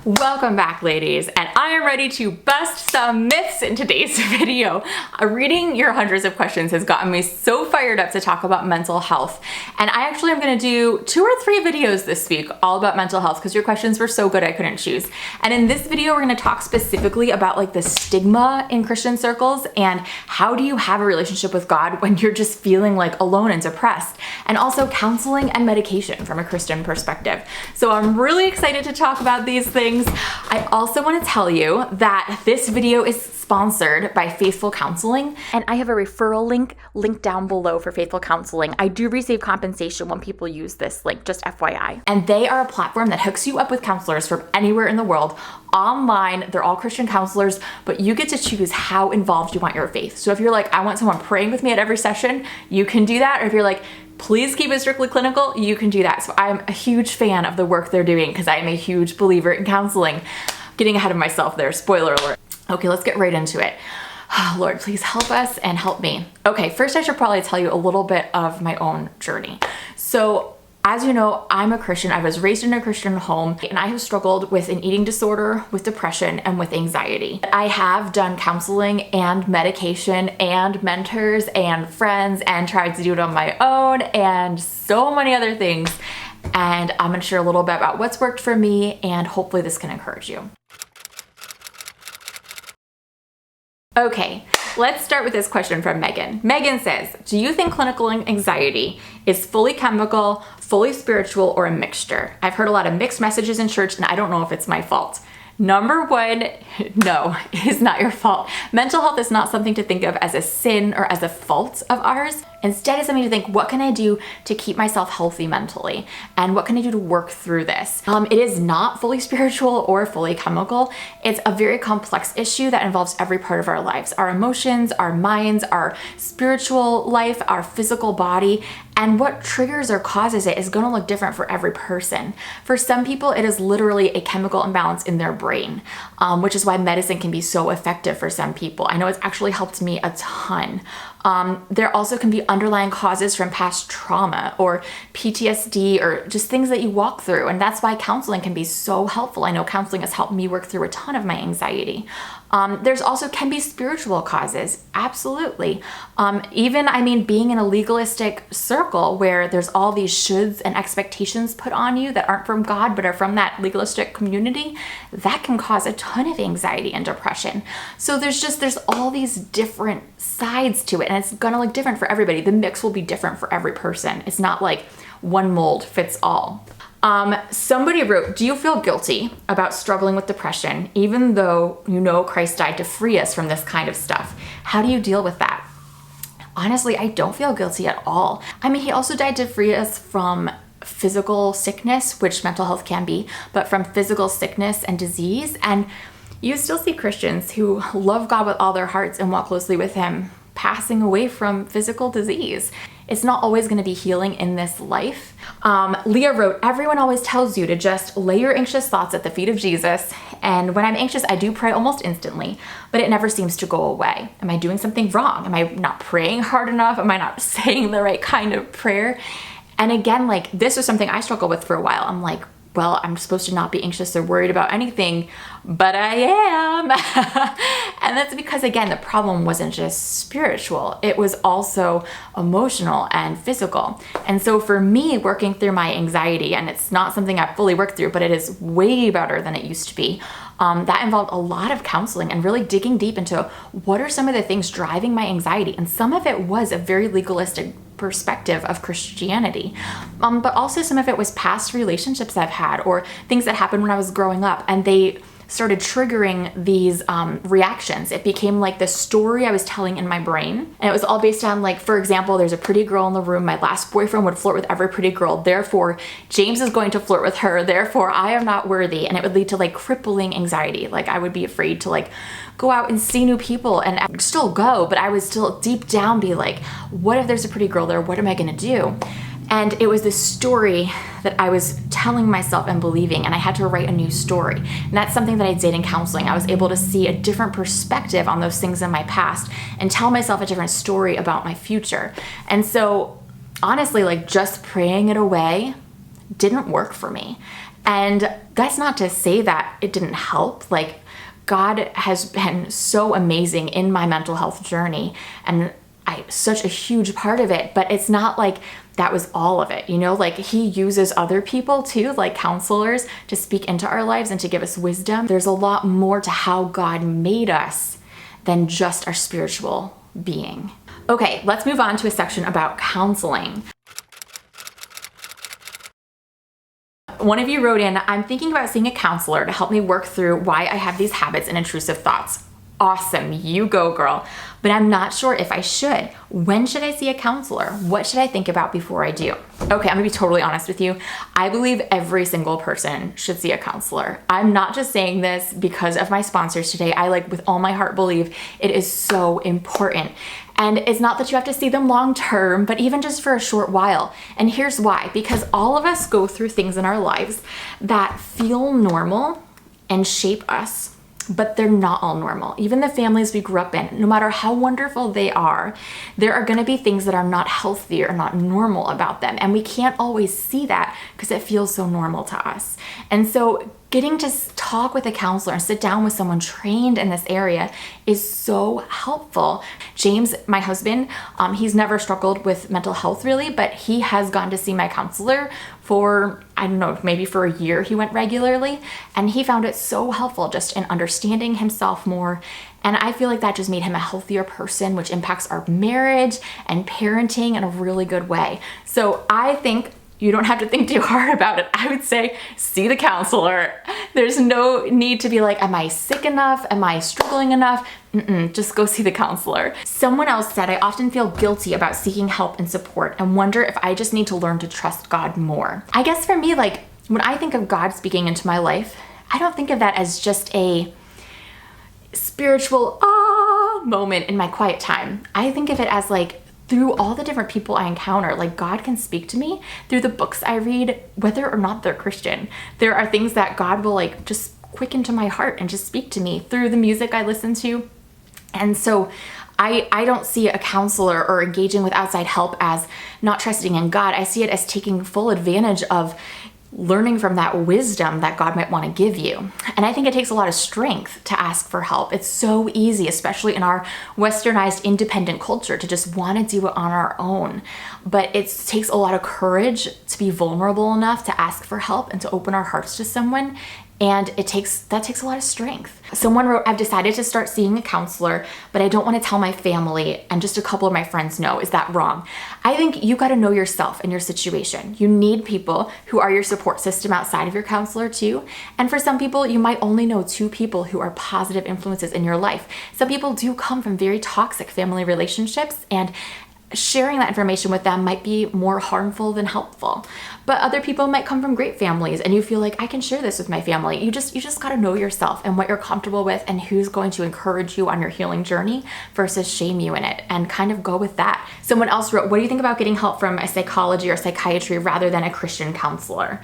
Welcome back, ladies, and I am ready to bust some myths in today's video. Reading your hundreds of questions has gotten me so fired up to talk about mental health, and I actually am going to do 2 or 3 videos this week all about mental health because your questions were so good I couldn't choose. And in this video we're going to talk specifically about like the stigma in Christian circles and how do you have a relationship with God when you're just feeling like alone and depressed, and also counseling and medication from a Christian perspective. So I'm really excited to talk about these things. I also want to tell you that this video is sponsored by Faithful Counseling, and I have a referral link down below for Faithful Counseling. I do receive compensation when people use this link, just FYI. And they are a platform that hooks you up with counselors from anywhere in the world online. They're all Christian counselors, but you get to choose how involved you want your faith. So if you're like, I want someone praying with me at every session, you can do that. Or if you're like, please keep it strictly clinical, you can do that. So I'm a huge fan of the work they're doing because I am a huge believer in counseling. Getting ahead of myself there, spoiler alert. Okay, let's get right into it. Oh, Lord, please help us and help me. Okay, first I should probably tell you a little bit of my own journey. So as you know, I'm a Christian. I was raised in a Christian home, and I have struggled with an eating disorder, with depression, and with anxiety. I have done counseling and medication and mentors and friends and tried to do it on my own and so many other things. And I'm gonna share a little bit about what's worked for me, and hopefully this can encourage you. Okay, let's start with this question from Megan. Megan says, do you think clinical anxiety is fully chemical, fully spiritual, or a mixture? I've heard a lot of mixed messages in church, and I don't know if it's my fault. Number one, no, it is not your fault. Mental health is not something to think of as a sin or as a fault of ours. Instead, it's something to think, what can I do to keep myself healthy mentally? And what can I do to work through this? It is not fully spiritual or fully chemical. It's a very complex issue that involves every part of our lives, our emotions, our minds, our spiritual life, our physical body. And what triggers or causes it is going to look different for every person. For some people, it is literally a chemical imbalance in their brain, which is why medicine can be so effective for some people. I know it's actually helped me a ton. There also can be underlying causes from past trauma or PTSD or just things that you walk through. And that's why counseling can be so helpful. I know counseling has helped me work through a ton of my anxiety. There's also can be spiritual causes. Absolutely. Even being in a legalistic circle where there's all these shoulds and expectations put on you that aren't from God, but are from that legalistic community, that can cause a ton of anxiety and depression. So there's all these different sides to it, and it's gonna look different for everybody. The mix will be different for every person. It's not like one mold fits all. Somebody wrote, do you feel guilty about struggling with depression, even though you know Christ died to free us from this kind of stuff? How do you deal with that? Honestly, I don't feel guilty at all. He also died to free us from physical sickness, which mental health can be, but from physical sickness and disease. And you still see Christians who love God with all their hearts and walk closely with Him passing away from physical disease. It's not always going to be healing in this life. Leah wrote, everyone always tells you to just lay your anxious thoughts at the feet of Jesus. And when I'm anxious, I do pray almost instantly, but it never seems to go away. Am I doing something wrong? Am I not praying hard enough? Am I not saying the right kind of prayer? And again, this was something I struggled with for a while. I'm like, well, I'm supposed to not be anxious or worried about anything, but I am. And that's because, again, the problem wasn't just spiritual. It was also emotional and physical. And so for me, working through my anxiety, and it's not something I've fully worked through, but it is way better than it used to be. That involved a lot of counseling and really digging deep into what are some of the things driving my anxiety. And some of it was a very legalistic perspective of Christianity. But also some of it was past relationships I've had or things that happened when I was growing up, and they started triggering these reactions. It became like the story I was telling in my brain. And it was all based on, for example, there's a pretty girl in the room. My last boyfriend would flirt with every pretty girl. Therefore, James is going to flirt with her. Therefore, I am not worthy. And it would lead to crippling anxiety. I would be afraid to go out and see new people, and I'd still go, but I would still deep down be like, what if there's a pretty girl there? What am I gonna do? And it was this story that I was telling myself and believing, and I had to write a new story. And that's something that I did in counseling. I was able to see a different perspective on those things in my past and tell myself a different story about my future. And so honestly, just praying it away didn't work for me. And That's not to say that it didn't help. Like, God has been so amazing in my mental health journey, and such a huge part of it, but it's not like that was all of it, you know? Like, he uses other people too, like counselors, to speak into our lives and to give us wisdom. There's a lot more to how God made us than just our spiritual being. Okay, let's move on to a section about counseling. One of you wrote in, I'm thinking about seeing a counselor to help me work through why I have these habits and intrusive thoughts. Awesome, you go, girl. But I'm not sure if I should. When should I see a counselor? What should I think about before I do? Okay, I'm gonna be totally honest with you. I believe every single person should see a counselor. I'm not just saying this because of my sponsors today. I with all my heart believe it is so important. And it's not that you have to see them long term, but even just for a short while. And here's why, because all of us go through things in our lives that feel normal and shape us, but they're not all normal. Even the families we grew up in, no matter how wonderful they are, there are gonna be things that are not healthy or not normal about them. And we can't always see that because it feels so normal to us. And so getting to talk with a counselor and sit down with someone trained in this area is so helpful. James, my husband, he's never struggled with mental health really, but he has gone to see my counselor for, I don't know, maybe for a year he went regularly, and he found it so helpful just in understanding himself more. And I feel like that just made him a healthier person, which impacts our marriage and parenting in a really good way. So I think you don't have to think too hard about it. I would say see the counselor. There's no need to be like, am I sick enough? Am I struggling enough? Just go see the counselor. Someone else said, I often feel guilty about seeking help and support and wonder if I just need to learn to trust God more. I guess for me, when I think of God speaking into my life, I don't think of that as just a spiritual moment in my quiet time. I think of it as through all the different people I encounter, God can speak to me through the books I read, whether or not they're Christian. There are things that God will just quicken to my heart and just speak to me through the music I listen to. And so I don't see a counselor or engaging with outside help as not trusting in God. I see it as taking full advantage of learning from that wisdom that God might want to give you. And I think it takes a lot of strength to ask for help. It's so easy, especially in our westernized independent culture, to just want to do it on our own. But it takes a lot of courage to be vulnerable enough to ask for help and to open our hearts to someone. And that takes a lot of strength. Someone wrote, I've decided to start seeing a counselor, but I don't want to tell my family and just a couple of my friends know. Is that wrong? I think you got to know yourself and your situation. You need people who are your support system outside of your counselor too. And for some people, you might only know 2 people who are positive influences in your life. Some people do come from very toxic family relationships, and sharing that information with them might be more harmful than helpful. But other people might come from great families and you feel like, I can share this with my family. You just got to know yourself and what you're comfortable with and who's going to encourage you on your healing journey versus shame you in it, and kind of go with that. Someone else wrote, what do you think about getting help from a psychology or psychiatry rather than a Christian counselor?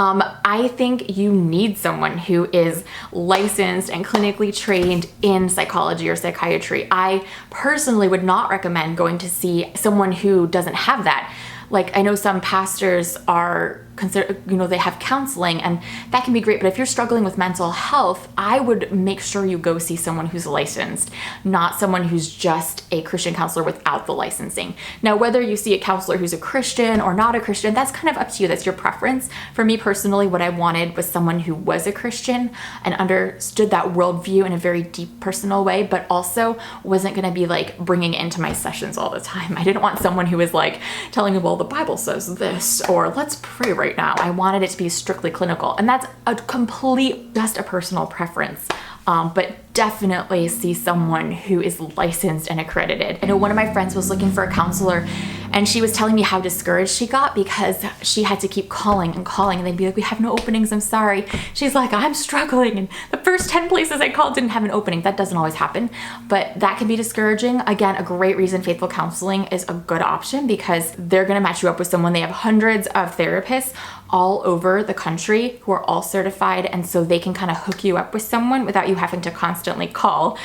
I think you need someone who is licensed and clinically trained in psychology or psychiatry. I personally would not recommend going to see someone who doesn't have that. I know some pastors are consider, they have counseling, and that can be great. But if you're struggling with mental health, I would make sure you go see someone who's licensed, not someone who's just a Christian counselor without the licensing. Now, whether you see a counselor who's a Christian or not a Christian, that's kind of up to you. That's your preference. For me personally, what I wanted was someone who was a Christian and understood that worldview in a very deep, personal way, but also wasn't going to be bringing it into my sessions all the time. I didn't want someone who was telling me, well, the Bible says this, or let's pray right now. I wanted it to be strictly clinical, and that's just a personal preference. But definitely see someone who is licensed and accredited. I know one of my friends was looking for a counselor, and she was telling me how discouraged she got because she had to keep calling and calling, and they'd be like, we have no openings, I'm sorry. She's like, I'm struggling, and the first 10 places I called didn't have an opening. That doesn't always happen, but that can be discouraging. Again, a great reason Faithful Counseling is a good option, because they're gonna match you up with someone. They have hundreds of therapists all over the country who are all certified, and so they can kind of hook you up with someone without you having to constantly call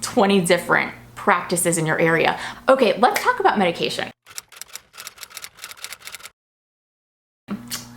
20 different practices in your area. Okay, let's talk about medication.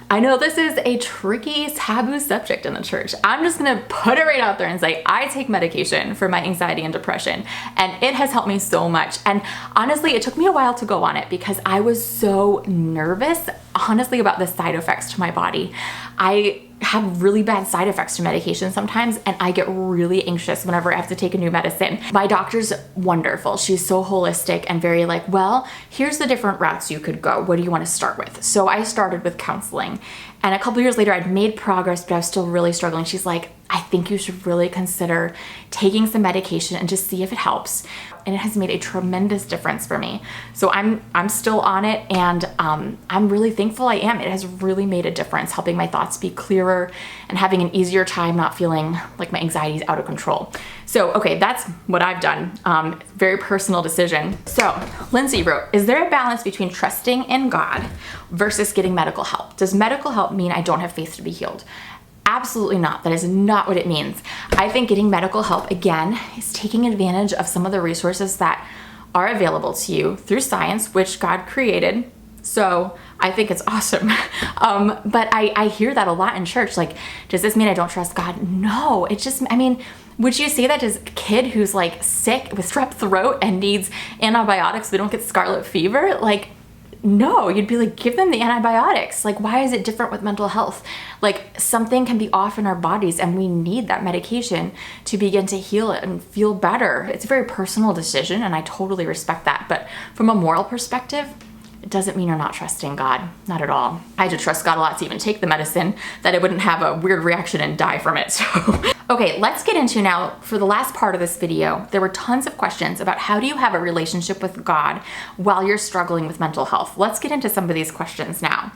I know this is a tricky, taboo subject in the church. I'm just gonna put it right out there and say, I take medication for my anxiety and depression, and it has helped me so much. And honestly, it took me a while to go on it because I was so nervous, honestly, about the side effects to my body. I have really bad side effects to medication sometimes, and I get really anxious whenever I have to take a new medicine. My doctor's wonderful. She's so holistic and very like, well, here's the different routes you could go. What do you want to start with? So I started with counseling, and a couple years later I'd made progress, but I was still really struggling. She's like, I think you should really consider taking some medication and just see if it helps. And it has made a tremendous difference for me. So I'm still on it, and I'm really thankful I am. It has really made a difference, helping my thoughts be clearer and having an easier time not feeling like my anxiety is out of control. So, okay, that's what I've done. Very personal decision. So, Lindsay wrote, is there a balance between trusting in God versus getting medical help? Does medical help mean I don't have faith to be healed? Absolutely not. That is not what it means. I think getting medical help, again, is taking advantage of some of the resources that are available to you through science, which God created. So I think it's awesome. But I hear that a lot in church. Like, does this mean I don't trust God? No, it just, I mean, would you say that to a kid who's like sick with strep throat and needs antibiotics so they don't get scarlet fever? Like, no, you'd be like, give them the antibiotics. Like, why is it different with mental health? Like, something can be off in our bodies and we need that medication to begin to heal it and feel better. It's a very personal decision, and I totally respect that. But from a moral perspective, it doesn't mean you're not trusting God. Not at all. I had to trust God a lot to even take the medicine, that I wouldn't have a weird reaction and die from it. So, okay, let's get into now, for the last part of this video, there were tons of questions about how do you have a relationship with God while you're struggling with mental health. Let's get into some of these questions now.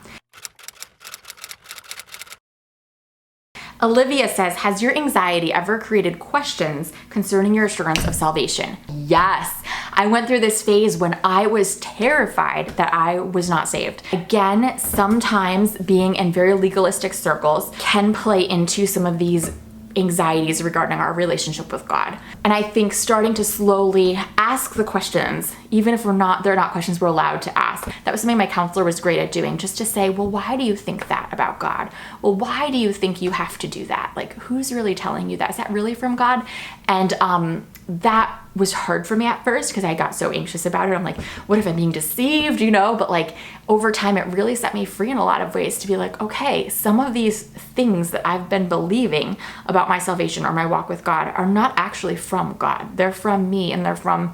Olivia says, has your anxiety ever created questions concerning your assurance of salvation? Yes. I went through this phase when I was terrified that I was not saved. Again, sometimes being in very legalistic circles can play into some of these anxieties regarding our relationship with God. And I think starting to slowly ask the questions, even if they're not questions we're allowed to ask. That was something my counselor was great at doing, just to say, well, why do you think that about God? Well, why do you think you have to do that? Like, who's really telling you that? Is that really from God? And that was hard for me at first because I got so anxious about it. I'm like, what if I'm being deceived, But like over time, it really set me free in a lot of ways to be like, okay, some of these things that I've been believing about my salvation or my walk with God are not actually from God. They're from me, and they're from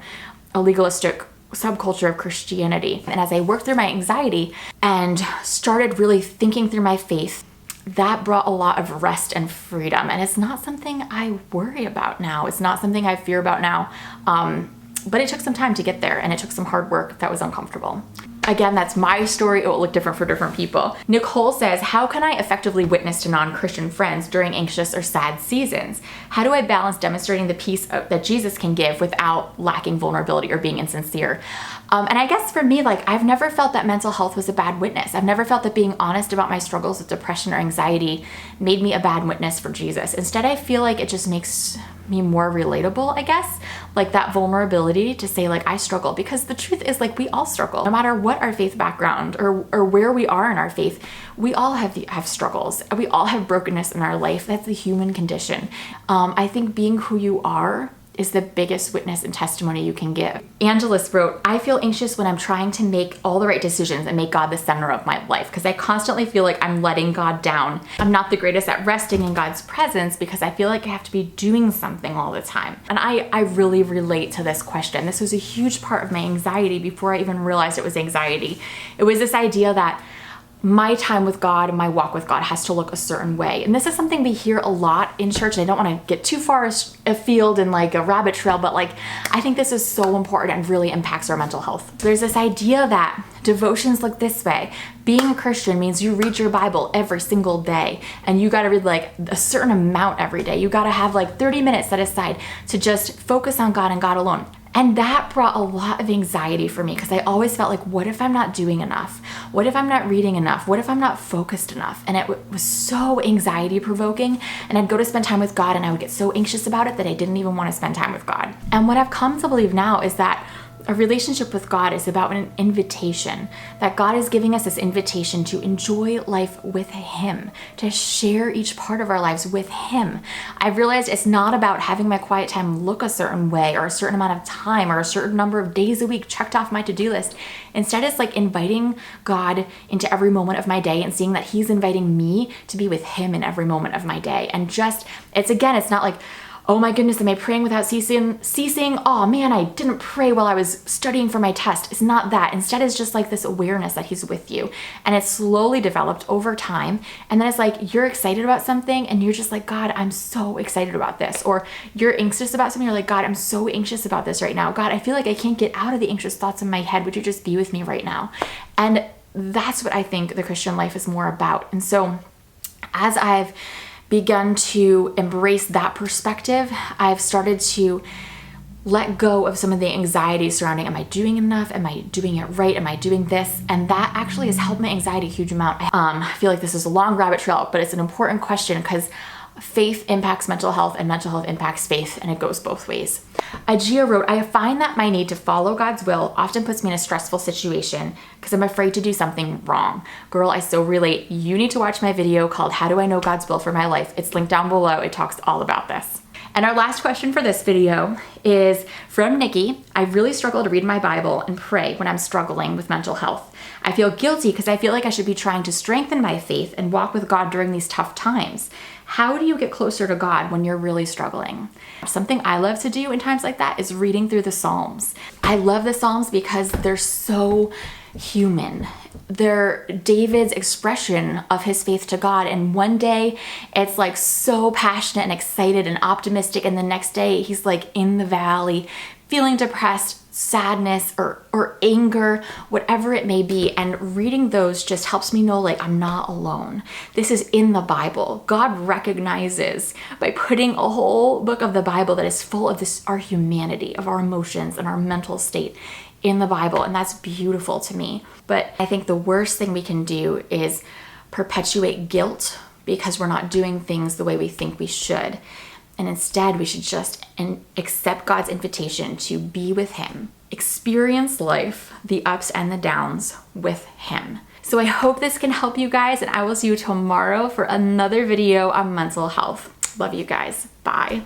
a legalistic subculture of Christianity. And as I worked through my anxiety and started really thinking through my faith, that brought a lot of rest and freedom. And it's not something I worry about now. It's not something I fear about now. But it took some time to get there, and it took some hard work that was uncomfortable. Again, that's my story. It will look different for different people. Nicole says, how can I effectively witness to non-Christian friends during anxious or sad seasons? How do I balance demonstrating the peace that Jesus can give without lacking vulnerability or being insincere? And I guess for me, like, I've never felt that mental health was a bad witness. I've never felt that being honest about my struggles with depression or anxiety made me a bad witness for Jesus. Instead, I feel like it just makes me more relatable, I guess, like that vulnerability to say, like, I struggle, because the truth is, like, we all struggle. No matter what our faith background or where we are in our faith, we all have struggles. We all have brokenness in our life. That's the human condition. I think being who you are is the biggest witness and testimony you can give. Angelis wrote, I feel anxious when I'm trying to make all the right decisions and make God the center of my life, because I constantly feel like I'm letting God down. I'm not the greatest at resting in God's presence because I feel like I have to be doing something all the time. And I really relate to this question. This was a huge part of my anxiety before I even realized it was anxiety. It was this idea that my time with God and my walk with God has to look a certain way. And this is something we hear a lot in church. And I don't want to get too far afield in like a rabbit trail, but like, I think this is so important and really impacts our mental health. There's this idea that devotions look this way. Being a Christian means you read your Bible every single day, and you got to read like a certain amount every day. You got to have like 30 minutes set aside to just focus on God and God alone. And that brought a lot of anxiety for me, because I always felt like, what if I'm not doing enough? What if I'm not reading enough? What if I'm not focused enough? And it was so anxiety provoking. And I'd go to spend time with God and I would get so anxious about it that I didn't even want to spend time with God. And what I've come to believe now is that a relationship with God is about an invitation, that God is giving us this invitation to enjoy life with Him, to share each part of our lives with Him. I've realized it's not about having my quiet time look a certain way or a certain amount of time or a certain number of days a week checked off my to-do list. Instead, it's like inviting God into every moment of my day and seeing that He's inviting me to be with Him in every moment of my day. And just, it's not like, oh my goodness, am I praying without ceasing? Oh man, I didn't pray while I was studying for my test. It's not that. Instead, it's just like this awareness that He's with you. And it's slowly developed over time. And then it's like, you're excited about something and you're just like, God, I'm so excited about this. Or you're anxious about something, you're like, God, I'm so anxious about this right now. God, I feel like I can't get out of the anxious thoughts in my head. Would you just be with me right now? And that's what I think the Christian life is more about. And so as I've begun to embrace that perspective, I've started to let go of some of the anxiety surrounding, am I doing enough? Am I doing it right? Am I doing this? And that actually has helped my anxiety a huge amount. I feel like this is a long rabbit trail, but it's an important question because faith impacts mental health and mental health impacts faith, and it goes both ways. Ajia wrote, I find that my need to follow God's will often puts me in a stressful situation because I'm afraid to do something wrong. Girl, I so relate. You need to watch my video called How Do I Know God's Will for My Life? It's linked down below. It talks all about this. And our last question for this video is from Nikki. I really struggle to read my Bible and pray when I'm struggling with mental health. I feel guilty because I feel like I should be trying to strengthen my faith and walk with God during these tough times. How do you get closer to God when you're really struggling? Something I love to do in times like that is reading through the Psalms. I love the Psalms because they're so human. They're David's expression of his faith to God. And one day it's like so passionate and excited and optimistic. And the next day he's like in the valley, feeling depressed, sadness or anger, whatever it may be. And reading those just helps me know like I'm not alone. This is in the Bible. God recognizes by putting a whole book of the Bible that is full of this, our humanity, of our emotions and our mental state in the Bible. And that's beautiful to me. But I think the worst thing we can do is perpetuate guilt because we're not doing things the way we think we should. And instead, we should just accept God's invitation to be with Him, experience life, the ups and the downs with Him. So I hope this can help you guys, and I will see you tomorrow for another video on mental health. Love you guys. Bye.